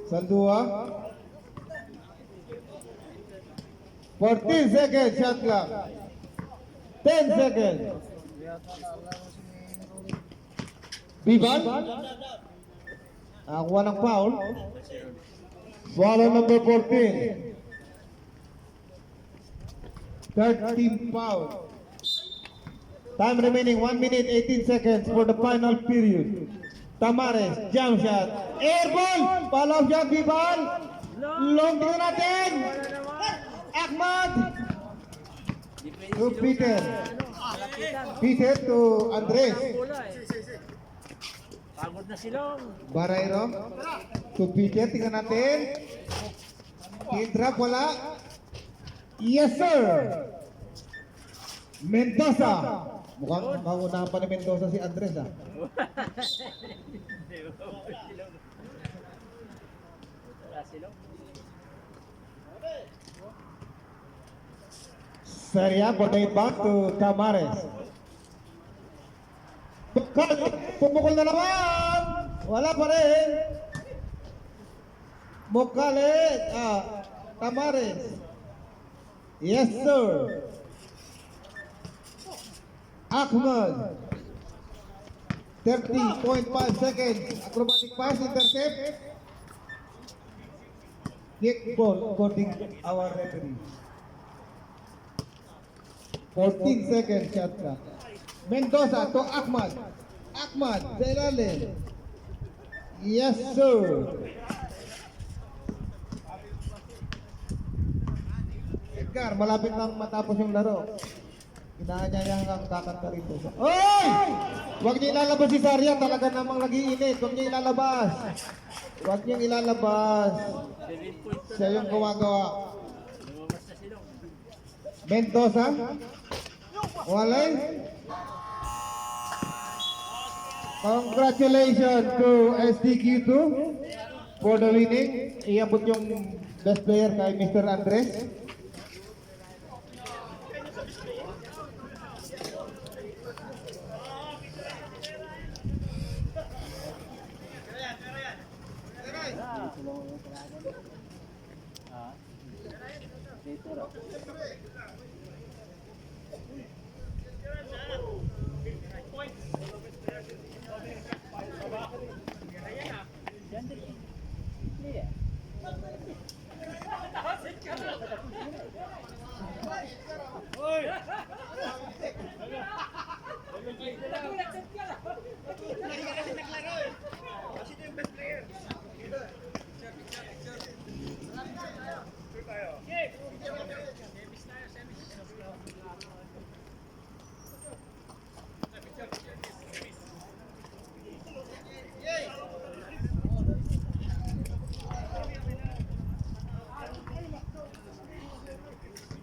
Saldua. 14 seconds shot clock. 10 seconds. Biban. Nakuha ng foul. Swallow number 14. Third team foul. Time remaining 1 minute 18 seconds for the final period. Tamares, jump shot. Air ball! Follow shot, Biban. Long tingnan natin. Ahmad. To Peter. Peter to Andres. Pagod na silong. Barayro. To Peter, tingnan natin. Drop, wala. Yes, sir. Mendoza. Mukhang maunahan pa ni Mendoza si Andres, ah. Seria, botay back to Tamares. Pumukol na naman. Wala pa rin. Mukalit. Tamares. Yes, sir. Ahmad. 30.5 seconds. Acrobatic pass, intercept. Kick ball according to our referee. 14 seconds shot clock. Mendoza to Ahmad. Ahmad, sa ilalim. Yes, sir. Edgar, malapit nang matapos yung laro. Inaanyayahan kang kakanta rito. Oy! Huwag niyo ilalabas si Sarya. Talaga namang nag-iinit. Huwag niyo ilalabas. Huwag niyo ilalabas. Siya yung gumagawa. Mendoza. Walay. Congratulations to SDQ2. for the winning. Iabot yung best player kay Mr. Andres.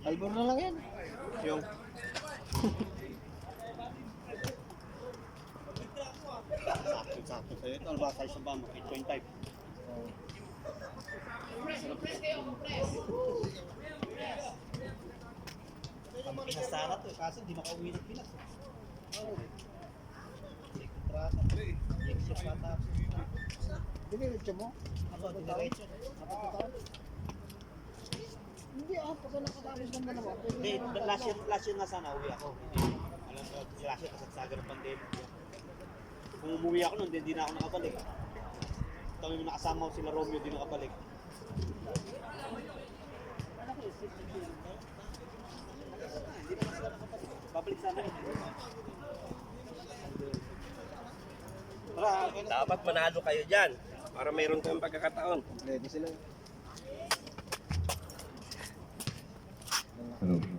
Albor na lang yan. Yung Sakto sa'yo ito. Ano ba size sa bama? 8.5. Ang pinasara to. Kaso hindi makauwi ng Pinas. Kontrata. Next year patapos. Diniretso mo? Ako, diretso. Hindi pagka nakatapos ng dalawa. Hindi, last year nga sana uwi ako. Alam mo, last year kasagsaga ng pandemic. Kung umuwi ako nun, hindi na ako nakabalik. Kami nakasama ko sila Romeo, di nakabalik. Hindi naman sila nakabalik. Babalik sana yun. Tara, dapat manalo kayo dyan para mayroon kayong pagkakataon. Ready sila. Ano?